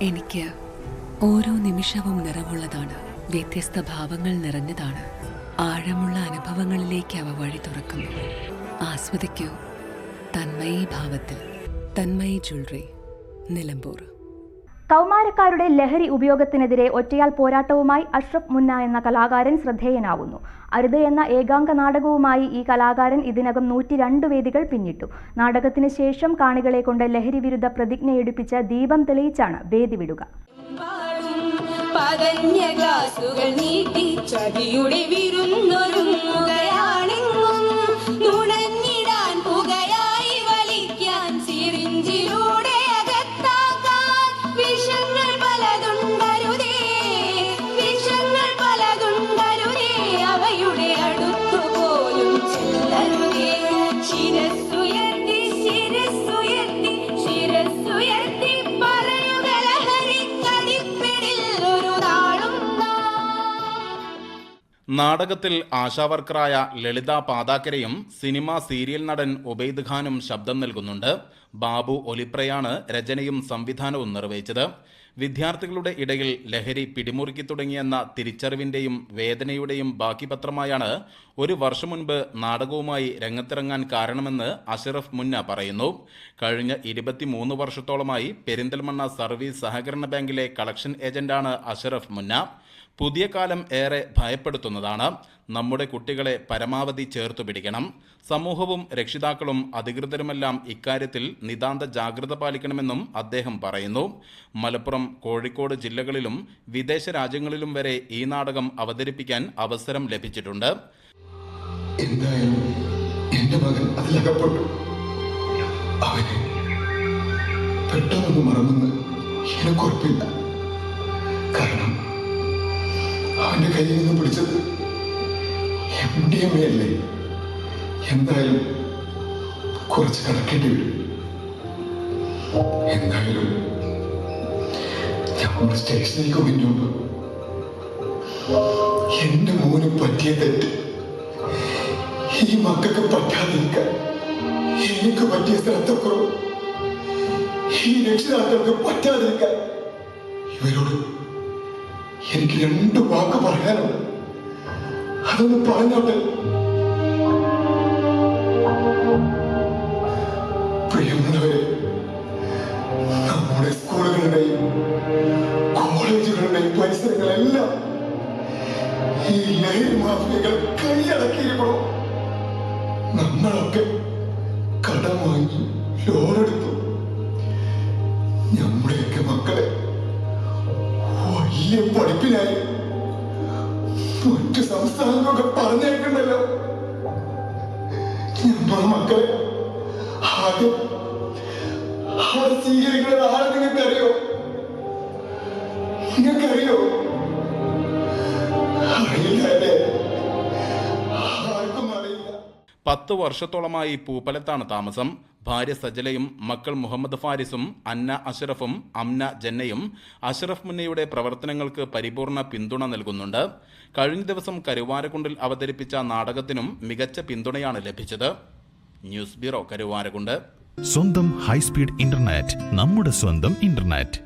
എനിക്ക് ഓരോ നിമിഷവും നിറവുള്ളതാണ്. വ്യത്യസ്ത ഭാവങ്ങൾ നിറഞ്ഞതാണ്. ആഴമുള്ള അനുഭവങ്ങളിലേക്ക് അവ വഴി തുറക്കുന്നു. ആസ്വദിക്കൂ തന്മയി ഭാവത്തിൽ. തന്മയി ജ്വല്ലറി, നിലമ്പൂർ. കൗമാരക്കാരുടെ ലഹരി ഉപയോഗത്തിനെതിരെ ഒറ്റയാൾ പോരാട്ടവുമായി അഷ്റഫ് മുന്ന എന്ന കലാകാരൻ ശ്രദ്ധേയനാവുന്നു. അരുത് എന്ന ഏകാംഗ നാടകവുമായി ഈ കലാകാരൻ ഇതിനകം 102 വേദികൾ പിന്നിട്ടു. നാടകത്തിന് ശേഷം കാണികളെ കൊണ്ട് ലഹരി വിരുദ്ധ പ്രതിജ്ഞയെടുപ്പിച്ച് ദീപം തെളിയിച്ചാണ് വേദി വിടുക. നാടകത്തിൽ ആശാവർക്കറായ ലളിത പാതാക്കരയും സിനിമ സീരിയൽ നടൻ ഉബൈദ് ഖാനും ശബ്ദം നൽകുന്നുണ്ട്. ബാബു ഒലിപ്രയാണ് രചനയും സംവിധാനവും നിർവഹിച്ചത്. വിദ്യാർത്ഥികളുടെ ഇടയിൽ ലഹരി പിടിമുറുക്കി തുടങ്ങിയെന്ന തിരിച്ചറിവിന്റെയും വേദനയുടെയും ബാക്കിപത്രമായാണ് ഒരു വർഷം മുൻപ് നാടകവുമായി രംഗത്തിറങ്ങാൻ കാരണമെന്ന് അഷ്റഫ് മുന്ന പറയുന്നു. കഴിഞ്ഞ 23 വർഷത്തോളമായി പെരിന്തൽമണ്ണ സർവീസ് സഹകരണ ബാങ്കിലെ കളക്ഷൻ ഏജന്റാണ് അഷ്റഫ് മുന്ന. പുതിയ കാലം ഏറെ ഭയപ്പെടുത്തുന്നതാണ്. നമ്മുടെ കുട്ടികളെ പരമാവധി ചേർത്തു പിടിക്കണം. സമൂഹവും രക്ഷിതാക്കളും അധികൃതരുമെല്ലാം ഇക്കാര്യത്തിൽ നിതാന്ത ജാഗ്രത പാലിക്കണമെന്നും അദ്ദേഹം പറയുന്നു. മലപ്പുറം, കോഴിക്കോട് ജില്ലകളിലും വിദേശ രാജ്യങ്ങളിലും വരെ ഈ നാടകം അവതരിപ്പിക്കാൻ അവസരം ലഭിച്ചിട്ടുണ്ട്. എന്തായാലും എന്റെ മകൻ അതിലകപ്പെട്ടു. അവനെ പെട്ടെന്നൊന്നും മറന്നെന്ന് എനിക്കുറപ്പില്ല. കാരണം അവന്റെ കയ്യിൽ നിന്ന് പിടിച്ചത് MDMA അല്ലേ. എന്തായാലും കുറച്ച് കടക്കേണ്ടി വരും. എന്തായാലും നമ്മുടെ സ്റ്റേഷനിലേക്ക് മുന്നോട്ട് എന്റെ മോന് പറ്റിയ തെറ്റ് ഈ മക്കൾക്ക് പറ്റാതിരിക്കാൻ എനിക്ക് പറ്റിയ ശ്രദ്ധക്കുറവ് ഈ രക്ഷിതാക്കൾക്ക് പറ്റാതിരിക്കാൻ ഇവരോട് എനിക്ക് 2 വാക്ക് പറയാനുണ്ട്. അതൊന്ന് പറഞ്ഞോട്ടെ. പ്രിയമുള്ളവരെ, നമ്മുടെ സ്കൂളുകളുടെയും കോളേജുകളുടെയും പരിസരങ്ങളെല്ലാം ഈ ലഹരി മാഫിയകൾ കൈയടക്കിയിരിക്കണോ? നമ്മളൊക്കെ കടം വാങ്ങി ലോണെടുത്തു നമ്മുടെയൊക്കെ മക്കളെ വലിയ പഠിപ്പിനായി മറ്റു സംസ്ഥാനങ്ങളൊക്കെ പറഞ്ഞേക്കണ്ടല്ലോ. നമ്മുടെ മക്കളെ ആദ്യം അവർ സ്വീകരിക്കുന്നത് ആരെ നിങ്ങൾക്കറിയോ? അറിയില്ല അല്ലേ? ആർക്കും അറിയില്ല. 10 വർഷത്തോളമായി പൂപ്പലത്താണ് താമസം. ഭാര്യ സജലയും മക്കൾ മുഹമ്മദ് ഫാരിസും അന്ന അഷ്റഫും അംന ജന്നയും അഷ്റഫ് മുന്നയുടെ പ്രവർത്തനങ്ങൾക്ക് പരിപൂർണ പിന്തുണ നൽകുന്നുണ്ട്. കഴിഞ്ഞ ദിവസം കരുവാരക്കുണ്ടിൽ അവതരിപ്പിച്ച നാടകത്തിനും മികച്ച പിന്തുണയാണ് ലഭിച്ചത്. News bureau, Karuvarakundu. സ്വന്തം ഹൈസ്പീഡ് ഇന്റർനെറ്റ്, നമ്മുടെ സ്വന്തം ഇന്റർനെറ്റ്.